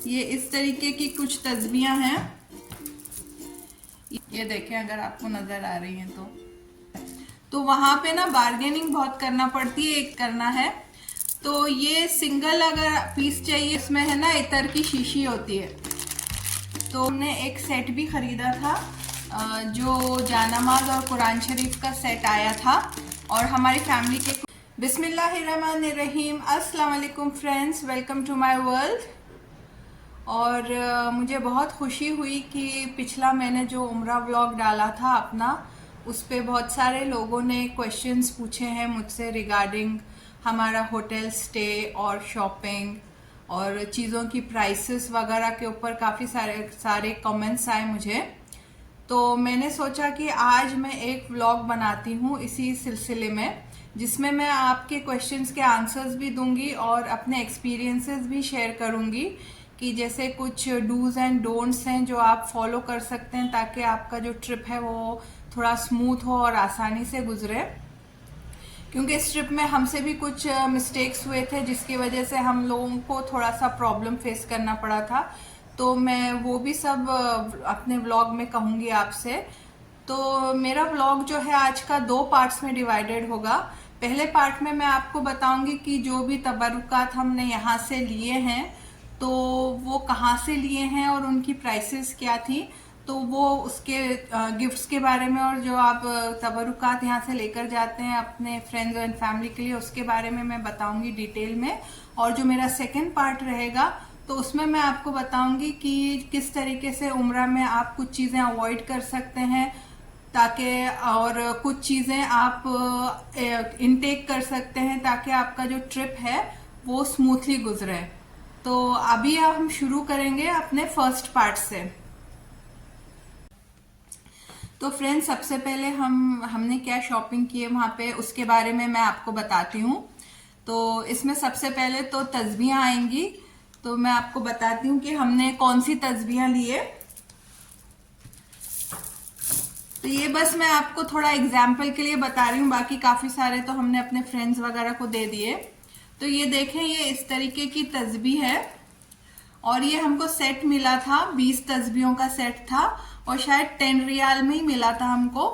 ये इस तरीके की कुछ तस्बीहां हैं। ये देखें अगर आपको नजर आ रही हैं तो वहां पे ना बार्गेनिंग बहुत करना पड़ती है, एक करना है। तो ये सिंगल अगर पीस चाहिए, इसमें है ना इतर की शीशी होती है। तो हमने एक सेट भी खरीदा था, जो जानामाज और कुरान शरीफ का सेट आया था, और हमारी फैमिली के। बिस्मिल्लाहिर्रहमानिर्रहीम, अस्सलाम वालेकुम friends, welcome to my world. और मुझे बहुत खुशी हुई कि पिछला मैंने जो उम्रा व्लॉग डाला था अपना, उस पे बहुत सारे लोगों ने क्वेश्चंस पूछे हैं मुझसे रिगार्डिंग हमारा होटल स्टे और शॉपिंग और चीज़ों की प्राइसेस वगैरह के ऊपर काफ़ी सारे कमेंट्स आए मुझे। तो मैंने सोचा कि आज मैं एक व्लॉग बनाती हूँ इसी सिलसिले में, जिसमें मैं आपके क्वेश्चंस के आंसर्स भी दूंगी और अपने एक्सपीरियंसेस भी शेयर करूंगी कि जैसे कुछ डूज एंड डोंट्स हैं जो आप फॉलो कर सकते हैं ताकि आपका जो ट्रिप है वो थोड़ा स्मूथ हो और आसानी से गुजरे। क्योंकि इस ट्रिप में हमसे भी कुछ मिस्टेक्स हुए थे जिसकी वजह से हम लोगों को थोड़ा सा प्रॉब्लम फेस करना पड़ा था। तो मैं वो भी सब अपने व्लॉग में कहूँगी आपसे। तो मेरा व्लॉग जो है आज का 2 पार्ट्स में डिवाइडेड होगा। पहले पार्ट में मैं आपको बताऊंगी कि जो भी तबरुकात हमने यहाँ से लिए हैं तो वो कहाँ से लिए हैं और उनकी प्राइसेस क्या थी, तो वो उसके गिफ्ट्स के बारे में, और जो आप तबरुकात यहाँ से लेकर जाते हैं अपने फ्रेंड्स एंड फैमिली के लिए, उसके बारे में मैं बताऊंगी डिटेल में। और जो मेरा सेकंड पार्ट रहेगा तो उसमें मैं आपको बताऊंगी कि किस तरीके से उम्रा में आप कुछ चीज़ें अवॉइड कर सकते हैं ताकि, और कुछ चीज़ें आप इनटेक कर सकते हैं ताकि आपका जो ट्रिप है वो स्मूथली गुजरे। तो अभी हम शुरू करेंगे अपने फर्स्ट पार्ट से। तो फ्रेंड्स, सबसे पहले हमने क्या शॉपिंग की है वहाँ पे उसके बारे में मैं आपको बताती हूँ। तो इसमें सबसे पहले तो तस्बीहां आएंगी। तो मैं आपको बताती हूँ कि हमने कौन सी तस्बीहां लिए। तो ये बस मैं आपको थोड़ा एग्जाम्पल के लिए बता रही हूँ, बाकी काफी सारे तो हमने अपने फ्रेंड्स वगैरह को दे दिए। तो ये देखें, ये इस तरीके की तस्बीह है और ये हमको सेट मिला था, 20 तस्बीहों का सेट था और शायद 10 रियाल में ही मिला था हमको।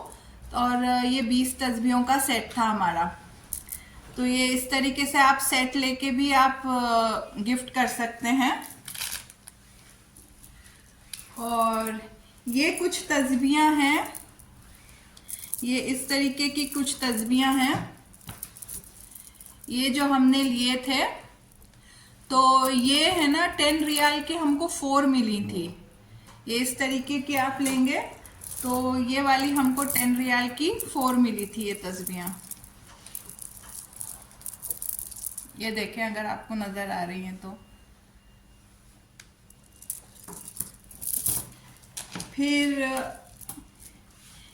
और ये 20 तस्बीहों का सेट था हमारा। तो ये इस तरीके से आप सेट लेके भी आप गिफ्ट कर सकते हैं। और ये कुछ तस्बीहां हैं, ये इस तरीके की कुछ तस्बीहां हैं, ये जो हमने लिए थे। तो ये है ना 10 रियाल की हमको 4 मिली थी। ये इस तरीके की आप लेंगे तो ये वाली हमको 10 रियाल की 4 मिली थी ये तस्बीहां। ये देखें अगर आपको नजर आ रही हैं तो। फिर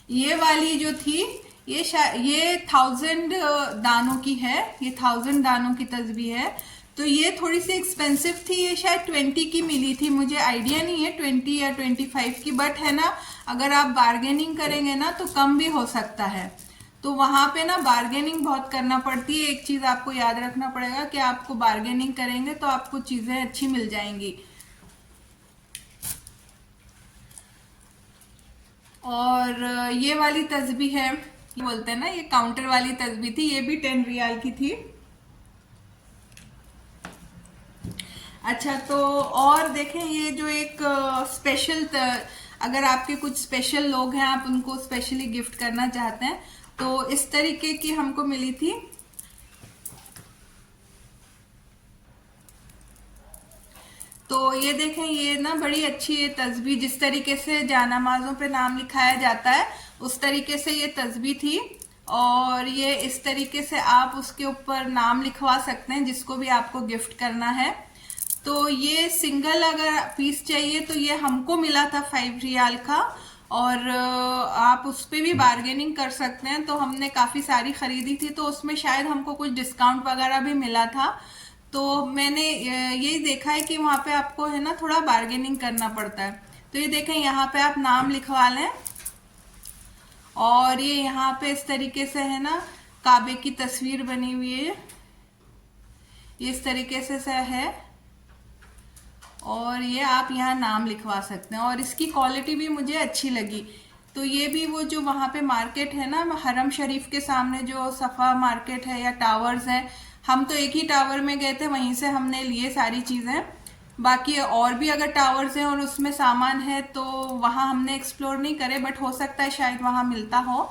ये वाली जो थी ये 1000 दानों की है, ये 1000 दानों की तस्बीह है। तो ये थोड़ी सी एक्सपेंसिव थी, ये शायद 20 की मिली थी, मुझे आइडिया नहीं है 20 या 25 की, बट है ना अगर आप बार्गेनिंग करेंगे ना तो कम भी हो सकता है। तो वहां पे ना बार्गेनिंग बहुत करना पड़ती है। एक चीज आपको याद रखना पड़ेगा कि आपको बार्गेनिंग करेंगे तो आपको चीजें अच्छी मिल जाएंगी। और ये वाली तस्बीह है, ये बोलते हैं ना, ये काउंटर वाली तस्बीह थी, ये भी 10 रियाल की थी। अच्छा, तो और देखें, ये जो एक स्पेशल, अगर आपके कुछ स्पेशल लोग हैं, आप उनको स्पेशली गिफ्ट करना चाहते हैं, तो इस तरीके की हमको मिली थी। तो ये देखें, ये ना बड़ी अच्छी ये तस्बीह, जिस तरीके से जानामाज़ों पे नाम लिखाया जाता है उस तरीके से ये तस्बीह थी। और ये इस तरीके से आप उसके ऊपर नाम लिखवा सकते हैं जिसको भी आपको गिफ्ट करना है। तो ये सिंगल अगर पीस चाहिए तो ये हमको मिला था 5 रियाल का, और आप उस पर भी बार्गेनिंग कर सकते हैं। तो हमने काफ़ी सारी खरीदी थी तो उसमें शायद हमको कुछ डिस्काउंट वगैरह भी मिला था। तो मैंने यही देखा है कि वहाँ पे आपको है ना थोड़ा बार्गेनिंग करना पड़ता है। तो ये देखें, यहाँ पे आप नाम लिखवा लें, और ये यहाँ पे इस तरीके से है ना काबे की तस्वीर बनी हुई है, ये इस तरीके से है। और ये आप यहाँ नाम लिखवा सकते हैं, और इसकी क्वालिटी भी मुझे अच्छी लगी। तो ये भी वो जो वहाँ पे मार्केट है ना हरम शरीफ के सामने जो सफ़ा मार्केट है या टावर्स हैं, हम तो एक ही टावर में गए थे, वहीं से हमने लिए सारी चीज़ें। बाकी और भी अगर टावर्स हैं और उसमें सामान है तो वहाँ हमने एक्सप्लोर नहीं करे, बट हो सकता है शायद वहाँ मिलता हो।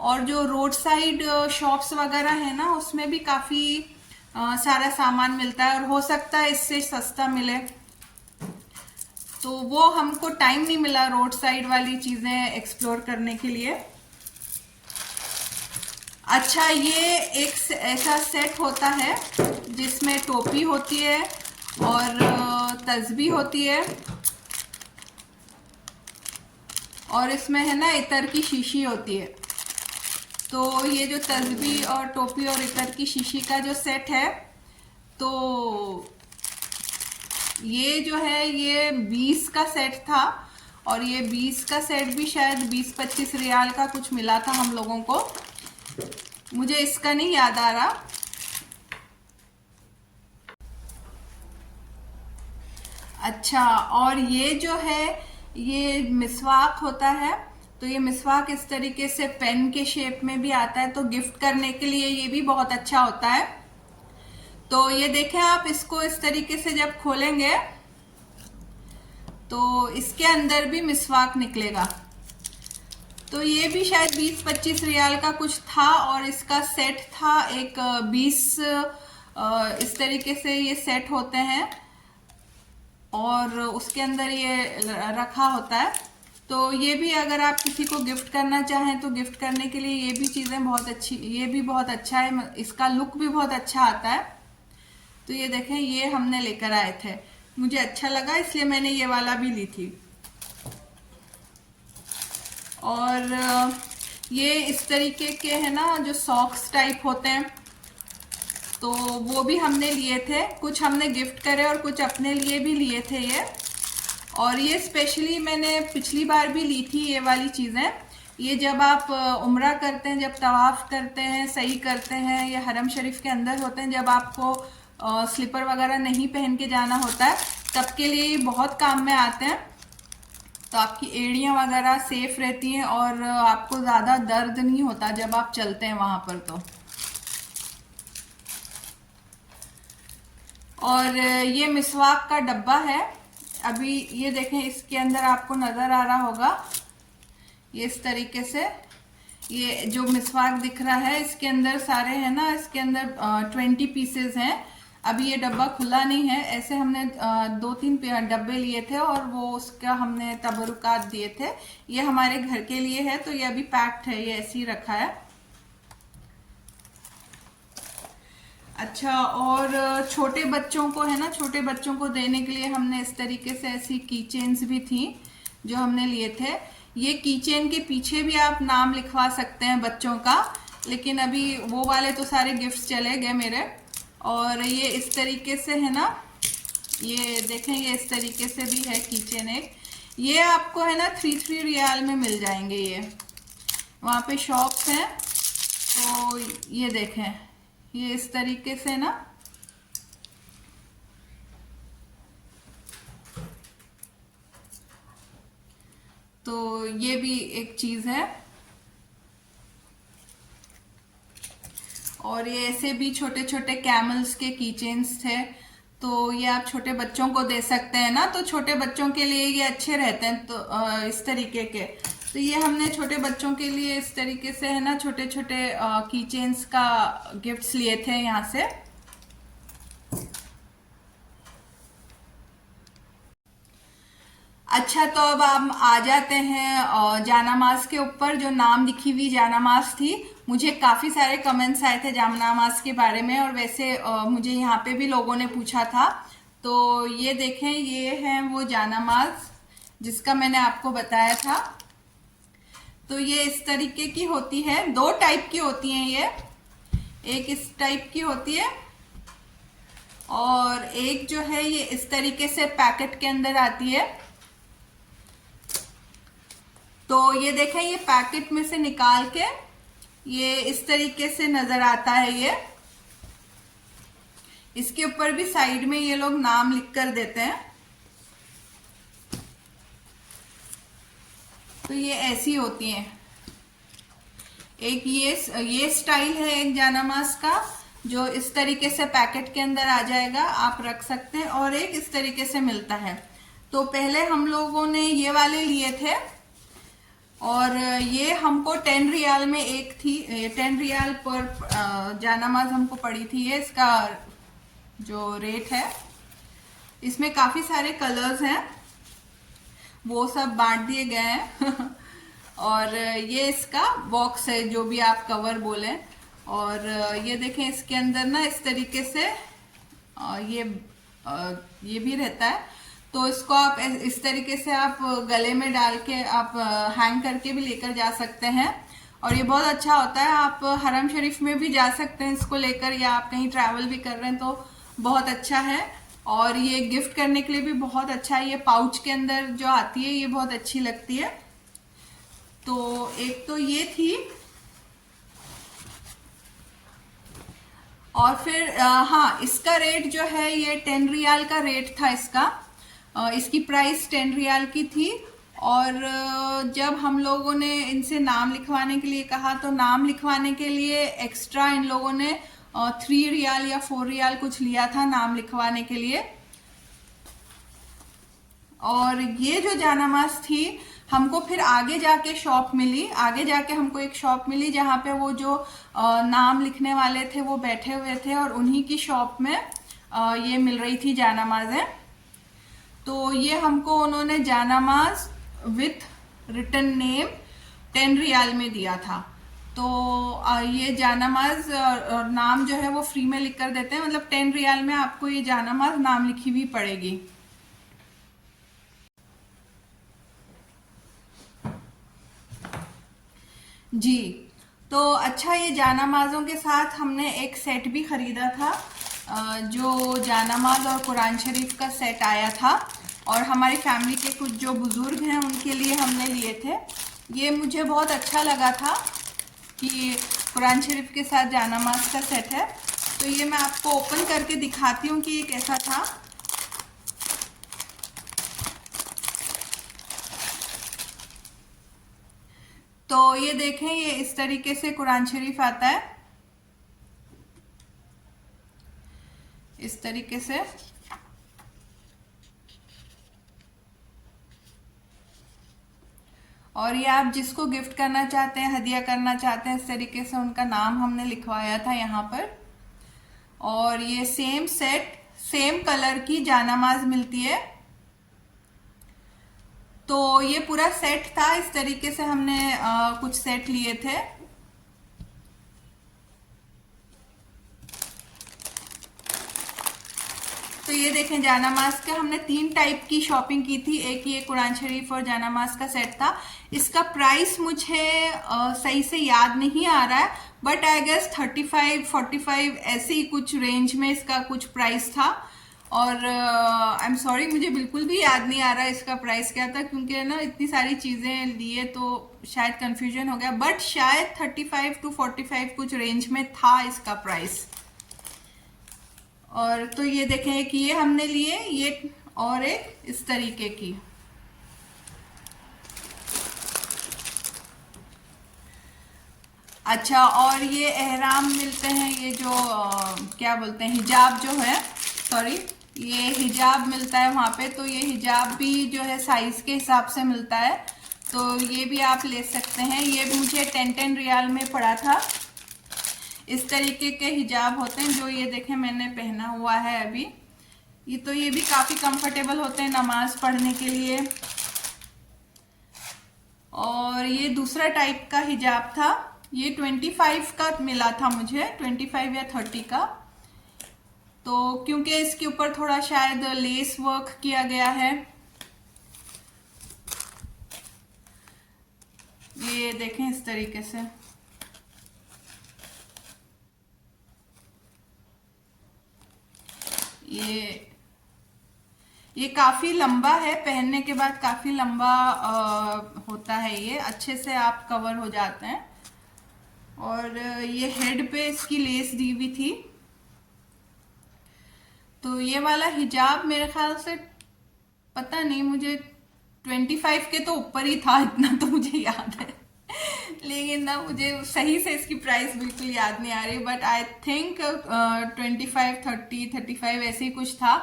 और जो रोड साइड शॉप्स वगैरह है ना उसमें भी काफ़ी सारा सामान मिलता है, और हो सकता है इससे सस्ता मिले। तो वो हमको टाइम नहीं मिला रोड साइड वाली चीज़ें एक्सप्लोर करने के लिए। अच्छा, ये एक ऐसा सेट होता है जिसमें टोपी होती है और तस्बीह होती है, और इसमें है ना इतर की शीशी होती है। तो ये जो तस्बीह और टोपी और इतर की शीशी का जो सेट है, तो ये जो है ये 20 का सेट था, और ये 20 का सेट भी शायद 20-25 रियाल का कुछ मिला था हम लोगों को, मुझे इसका नहीं याद आ रहा। अच्छा, और ये जो है ये मिसवाक होता है। तो ये मिसवाक इस तरीके से पेन के शेप में भी आता है, तो गिफ्ट करने के लिए ये भी बहुत अच्छा होता है। तो ये देखें आप, इसको इस तरीके से जब खोलेंगे तो इसके अंदर भी मिसवाक निकलेगा। तो ये भी शायद 20-25 रियाल का कुछ था, और इसका सेट था एक 20 इस तरीके से ये सेट होते हैं, और उसके अंदर ये रखा होता है। तो ये भी अगर आप किसी को गिफ्ट करना चाहें तो गिफ्ट करने के लिए ये भी चीज़ें बहुत अच्छी, ये भी बहुत अच्छा है, इसका लुक भी बहुत अच्छा आता है। तो ये देखें, ये हमने लेकर आए थे, मुझे अच्छा लगा इसलिए मैंने ये वाला भी ली थी। और ये इस तरीके के है ना जो सॉक्स टाइप होते हैं, तो वो भी हमने लिए थे, कुछ हमने गिफ्ट करे और कुछ अपने लिए भी लिए थे ये। और ये स्पेशली मैंने पिछली बार भी ली थी ये वाली चीज़ें। ये जब आप उम्रा करते हैं, जब तवाफ़ करते हैं, सही करते हैं, या हरम शरीफ के अंदर होते हैं, जब आपको स्लीपर वगैरह नहीं पहन के जाना होता है, तब के लिए ये बहुत काम में आते हैं। तो आपकी एड़ियाँ वगैरह सेफ रहती हैं, और आपको ज़्यादा दर्द नहीं होता जब आप चलते हैं वहाँ पर। तो और ये मिसवाक का डब्बा है। अभी ये देखें, इसके अंदर आपको नज़र आ रहा होगा, ये इस तरीके से ये जो मिसवाक दिख रहा है, इसके अंदर सारे हैं ना, इसके अंदर 20 पीसेस हैं। अभी ये डब्बा खुला नहीं है, ऐसे हमने 2-3 डब्बे लिए थे और वो उसका हमने तबरुकात दिए थे। ये हमारे घर के लिए है, तो ये अभी पैक्ड है, ये ऐसे ही रखा है। अच्छा, और छोटे बच्चों को है ना, छोटे बच्चों को देने के लिए हमने इस तरीके से ऐसी की चेन्स भी थी जो हमने लिए थे। ये की चेन के पीछे भी आप नाम लिखवा सकते हैं बच्चों का, लेकिन अभी वो वाले तो सारे गिफ्ट्स चले गए मेरे। और ये इस तरीके से है ना, ये देखें, ये इस तरीके से भी है की चेन एक। ये आपको है ना 3 रियाल में मिल जाएंगे, ये वहाँ पे शॉप्स हैं। तो ये देखें, ये इस तरीके से ना, तो ये भी एक चीज है। और ये ऐसे भी छोटे छोटे कैमल्स के की चेन्स थे, तो ये आप छोटे बच्चों को दे सकते हैं ना, तो छोटे बच्चों के लिए ये अच्छे रहते हैं। तो इस तरीके के, तो ये हमने छोटे बच्चों के लिए इस तरीके से है ना छोटे छोटे की चेन्स का गिफ्ट्स लिए थे यहाँ से। अच्छा, तो अब हम आ जाते हैं जानामाज के ऊपर। जो नाम लिखी हुई जानामाज थी, मुझे काफ़ी सारे कमेंट्स आए थे जानामाज के बारे में, और वैसे मुझे यहाँ पे भी लोगों ने पूछा था। तो ये देखें, ये है वो जानामाज जिसका मैंने आपको बताया था। तो ये इस तरीके की होती है, 2 टाइप की होती हैं ये, एक इस टाइप की होती है और एक जो है ये इस तरीके से पैकेट के अंदर आती है। तो ये देखें, ये पैकेट में से निकाल के ये इस तरीके से नजर आता है। ये इसके ऊपर भी साइड में ये लोग नाम लिख कर देते हैं। तो ये ऐसी होती हैं। एक ये स्टाइल है एक जानामाज का, जो इस तरीके से पैकेट के अंदर आ जाएगा, आप रख सकते हैं, और एक इस तरीके से मिलता है। तो पहले हम लोगों ने ये वाले लिए थे, और ये हमको 10 रियाल में एक थी, 10 रियाल पर जानामाज हमको पड़ी थी। ये इसका जो रेट है, इसमें काफी सारे कलर्स हैं, वो सब बांट दिए गए हैं और ये इसका बॉक्स है, जो भी आप कवर बोले। और ये देखें, इसके अंदर ना इस तरीके से ये भी रहता है, तो इसको आप इस तरीके से आप गले में डाल के आप हैंग करके भी लेकर जा सकते हैं। और ये बहुत अच्छा होता है, आप हरम शरीफ में भी जा सकते हैं इसको लेकर, या आप कहीं ट्रैवल भी कर रहे हैं तो बहुत अच्छा है। और ये गिफ्ट करने के लिए भी बहुत अच्छा है। ये पाउच के अंदर जो आती है, ये बहुत अच्छी लगती है। तो एक तो ये थी, और फिर हाँ, इसका रेट जो है, ये 10 रियाल का रेट था इसका। इसकी प्राइस 10 रियाल की थी। और जब हम लोगों ने इनसे नाम लिखवाने के लिए कहा, तो नाम लिखवाने के लिए एक्स्ट्रा इन लोगों ने 3 रियाल या 4 रियाल कुछ लिया था नाम लिखवाने के लिए। और ये जो जानामाज थी, हमको फिर आगे जाके शॉप मिली, आगे जाके हमको एक शॉप मिली जहाँ पे वो जो नाम लिखने वाले थे वो बैठे हुए थे, और उन्हीं की शॉप में ये मिल रही थी जानामाजें। तो ये हमको उन्होंने जानामाज विथ रिटन नेम 10 रियाल में दिया था। तो ये जानामाज और नाम जो है वो फ्री में लिख कर देते हैं, मतलब 10 रियाल में आपको ये जानामाज नाम लिखी हुई पड़ेगी। जी, तो अच्छा, ये जानामाज़ों के साथ हमने एक सेट भी खरीदा था, जो जानामाज और कुरान शरीफ का सेट आया था, और हमारी फैमिली के कुछ जो बुजुर्ग हैं उनके लिए हमने लिए थे। ये मुझे बहुत अच्छा लगा था कि कुरान शरीफ के साथ जानामाज का सेट है। तो ये मैं आपको ओपन करके दिखाती हूँ कि ये कैसा था। तो ये देखें, ये इस तरीके से कुरान शरीफ आता है, इस तरीके से। और ये आप जिसको गिफ्ट करना चाहते हैं, हदिया करना चाहते हैं, इस तरीके से उनका नाम हमने लिखवाया था यहाँ पर। और ये सेम सेट, सेम कलर की जानामाज मिलती है। तो ये पूरा सेट था, इस तरीके से हमने कुछ सेट लिए थे। तो ये देखें, जानामाज का हमने 3 टाइप की शॉपिंग की थी। एक ये कुरान शरीफ और जानामाज का सेट था। इसका प्राइस मुझे सही से याद नहीं आ रहा है, बट आई गेस 35-45 ऐसे ही कुछ रेंज में इसका कुछ प्राइस था। और आई एम सॉरी, मुझे बिल्कुल भी याद नहीं आ रहा है इसका प्राइस क्या था, क्योंकि ना इतनी सारी चीज़ें लिए तो शायद कंफ्यूजन हो गया, बट शायद 35 to 45 कुछ रेंज में था इसका प्राइस। और तो ये देखें कि ये हमने लिए, ये और एक इस तरीके की। अच्छा, और ये एहराम मिलते हैं, ये जो क्या बोलते हैं, हिजाब जो है, सॉरी, ये हिजाब मिलता है वहाँ पे। तो ये हिजाब भी जो है साइज के हिसाब से मिलता है, तो ये भी आप ले सकते हैं। ये मुझे 10 रियाल में पड़ा था। इस तरीके के हिजाब होते हैं, जो ये देखें मैंने पहना हुआ है अभी। ये भी काफ़ी कंफर्टेबल होते हैं नमाज पढ़ने के लिए। और ये दूसरा टाइप का हिजाब था, ये 25 का मिला था मुझे, 25 या 30 का। तो क्योंकि इसके ऊपर थोड़ा शायद लेस वर्क किया गया है। ये देखें इस तरीके से। ये काफी लंबा है, पहनने के बाद काफी लंबा होता है, ये अच्छे से आप कवर हो जाते हैं। और ये हेड पे इसकी लेस दी हुई थी। तो ये वाला हिजाब मेरे ख्याल से, पता नहीं मुझे, 25 के तो ऊपर ही था, इतना तो मुझे याद है। लेकिन ना मुझे सही से इसकी प्राइस बिल्कुल याद नहीं आ रही, बट आई थिंक 25, 30, 35 ऐसे ही कुछ था।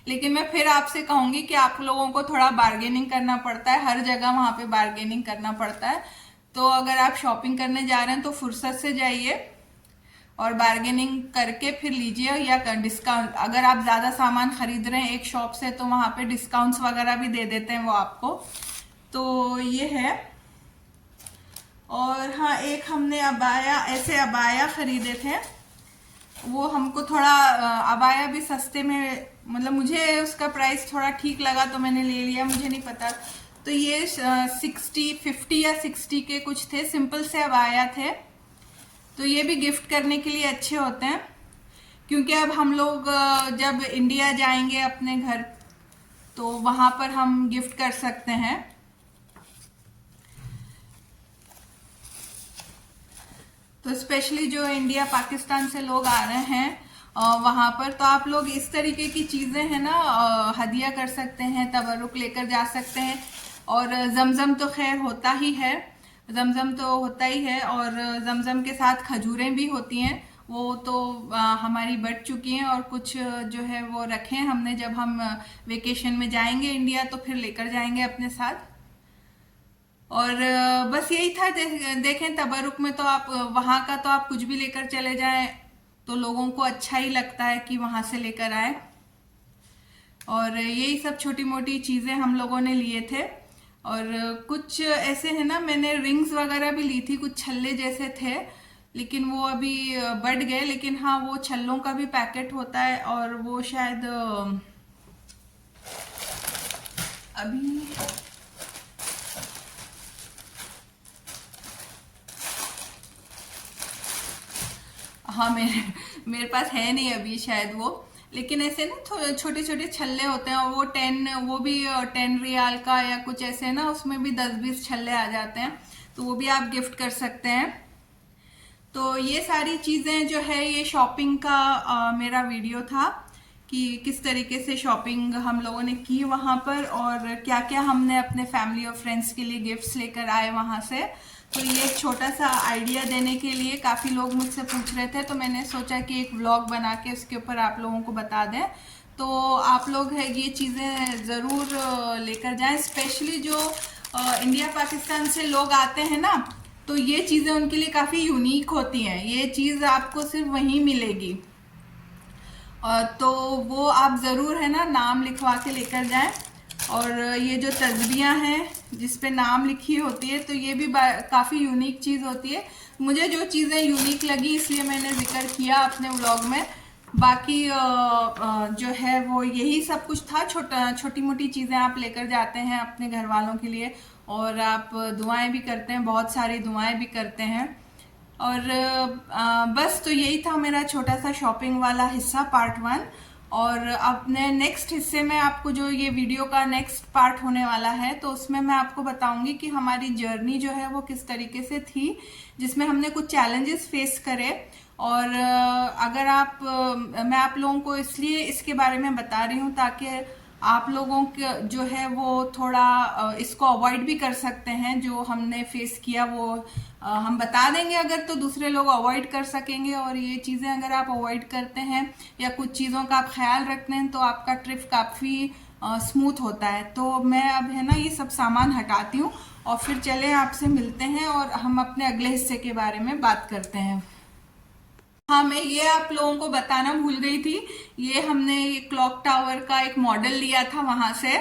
लेकिन मैं फिर आपसे कहूंगी कि आप लोगों को थोड़ा बार्गेनिंग करना पड़ता है, हर जगह वहां पे बार्गेनिंग करना पड़ता है। तो अगर आप शॉपिंग करने जा रहे हैं तो फुर्सत से जाइए और बार्गेनिंग करके फिर लीजिए, या डिस्काउंट, अगर आप ज्यादा सामान खरीद रहे हैं एक शॉप से तो वहां पे डिस्काउंट्स वगैरह भी दे देते हैं वो आपको। तो ये है। और हाँ, एक हमने अबाया, ऐसे अबाया खरीदे थे, वो हमको थोड़ा अबाया भी सस्ते में, मतलब मुझे उसका प्राइस थोड़ा ठीक लगा तो मैंने ले लिया, मुझे नहीं पता। तो ये 50 या 60 के कुछ थे, सिंपल से अबाया थे। तो ये भी गिफ्ट करने के लिए अच्छे होते हैं, क्योंकि अब हम लोग जब इंडिया जाएंगे अपने घर तो वहां पर हम गिफ्ट कर सकते हैं। तो स्पेशली जो इंडिया पाकिस्तान से लोग आ रहे हैं वहां पर, तो आप लोग इस तरीके की चीजें है ना हदिया कर सकते हैं, तबरुक लेकर जा सकते हैं। और जमजम तो खैर होता ही है, जमजम तो होता ही है, और जमजम के साथ खजूरें भी होती हैं, वो तो हमारी बट चुकी हैं, और कुछ जो है वो रखे हैं हमने, जब हम वेकेशन में जाएंगे इंडिया तो फिर लेकर जाएंगे अपने साथ। और बस यही था। देखें तबरुक में तो आप वहां का तो आप कुछ भी लेकर चले जाएं तो लोगों को अच्छा ही लगता है कि वहां से लेकर आए। और यही सब छोटी मोटी चीजें हम लोगों ने लिए थे। और कुछ ऐसे है ना, मैंने रिंग्स वगैरह भी ली थी, कुछ छल्ले जैसे थे, लेकिन वो अभी बढ़ गए। लेकिन हाँ, वो छल्लों का भी पैकेट होता है, और वो शायद अभी हाँ, मेरे पास है नहीं अभी शायद वो। लेकिन ऐसे ना छोटे छोटे छल्ले होते हैं, और वो भी 10 रियाल का या कुछ ऐसे ना, उसमें भी 10-20 छल्ले आ जाते हैं, तो वो भी आप गिफ्ट कर सकते हैं। तो ये सारी चीजें जो है, ये शॉपिंग का मेरा वीडियो था कि किस तरीके से शॉपिंग हम लोगों ने की वहां पर, और क्या क्या हमने अपने फैमिली और फ्रेंड्स के लिए गिफ्ट्स लेकर आए वहां से। तो ये एक छोटा सा आइडिया देने के लिए, काफी लोग मुझसे पूछ रहे थे, तो मैंने सोचा कि एक व्लॉग बना के उसके ऊपर आप लोगों को बता दें। तो आप लोग है ये चीजें जरूर लेकर जाएं, स्पेशली जो इंडिया पाकिस्तान से लोग आते हैं ना, तो ये चीजें उनके लिए काफी यूनिक होती हैं, ये चीज आपको सिर्फ वहीं मिलेगी। तो वो आप जरूर है ना नाम लिखवा के लेकर जाएं। और ये जो तस्बीहां हैं जिसपे नाम लिखी होती है, तो ये भी काफी यूनिक चीज होती है। मुझे जो चीजें यूनिक लगी इसलिए मैंने जिक्र किया अपने व्लॉग में। बाकी जो है वो यही सब कुछ था, छोटी मोटी चीजें आप लेकर जाते हैं अपने घर वालों के लिए, और आप दुआएं भी करते हैं, बहुत सारी दुआएं भी करते हैं। और बस तो यही था मेरा छोटा सा शॉपिंग वाला हिस्सा, पार्ट 1। और अपने नेक्स्ट हिस्से में आपको जो ये वीडियो का नेक्स्ट पार्ट होने वाला है, तो उसमें मैं आपको बताऊंगी कि हमारी जर्नी जो है वो किस तरीके से थी, जिसमें हमने कुछ चैलेंजेस फेस करे। और अगर आप मैं आप लोगों को इसलिए इसके बारे में बता रही हूँ ताकि आप लोगों के जो है वो थोड़ा इसको अवॉइड भी कर सकते हैं, जो हमने फेस किया वो हम बता देंगे अगर, तो दूसरे लोग अवॉइड कर सकेंगे। और ये चीजें अगर आप अवॉइड करते हैं या कुछ चीजों का आप ख्याल रखते हैं तो आपका ट्रिप काफी स्मूथ होता है। तो मैं अब है ना ये सब सामान हटाती हूँ, और फिर चले आपसे मिलते हैं और हम अपने अगले हिस्से के बारे में बात करते हैं। हाँ, मैं ये आप लोगों को बताना भूल गई थी, ये हमने क्लॉक टावर का एक मॉडल लिया था वहां से,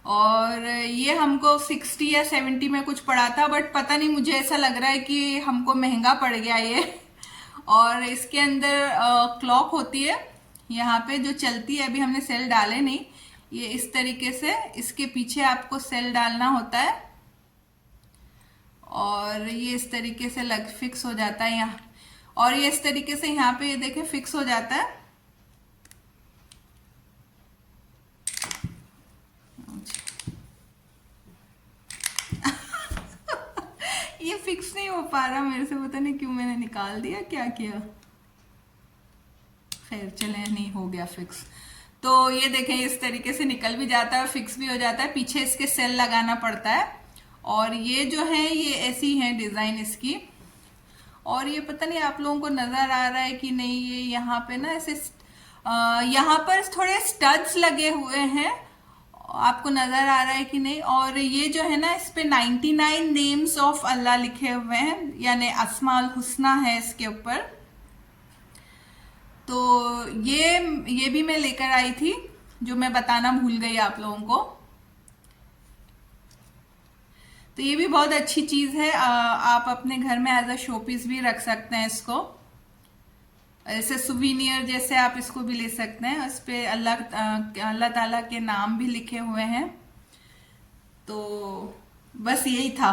और ये हमको 60 या 70 में कुछ पड़ा था, बट पता नहीं, मुझे ऐसा लग रहा है कि हमको महंगा पड़ गया ये। और इसके अंदर क्लॉक होती है यहाँ पे जो चलती है, अभी हमने सेल डाले नहीं, ये इस तरीके से इसके पीछे आपको सेल डालना होता है, और ये इस तरीके से फिक्स हो जाता है यहाँ, और ये इस तरीके से यहाँ पे ये देखें फिक्स हो जाता है। ये फिक्स नहीं हो पा रहा मेरे से, पता नहीं क्यों, मैंने निकाल दिया क्या किया, खैर चले, नहीं हो गया फिक्स। तो ये देखें इस तरीके से निकल भी जाता है, फिक्स भी हो जाता है, पीछे इसके सेल लगाना पड़ता है। और ये जो है ये ऐसी है डिजाइन इसकी। और ये पता नहीं आप लोगों को नजर आ रहा है कि नहीं, ये यहाँ पे ना ऐसे यहाँ पर थोड़े स्टड्स लगे हुए हैं, आपको नजर आ रहा है कि नहीं। और ये जो है ना इस पे 99 नेम्स ऑफ अल्लाह लिखे हुए हैं, यानी अस्माउल हुस्ना है इसके ऊपर। तो ये भी मैं लेकर आई थी, जो मैं बताना भूल गई आप लोगों को। तो ये भी बहुत अच्छी चीज है, आप अपने घर में एज अ शो पीस भी रख सकते हैं इसको, ऐसे सुवीनियर जैसे आप इसको भी ले सकते हैं। इस पे अल्लाह ताला के नाम भी लिखे हुए हैं। तो बस यही था।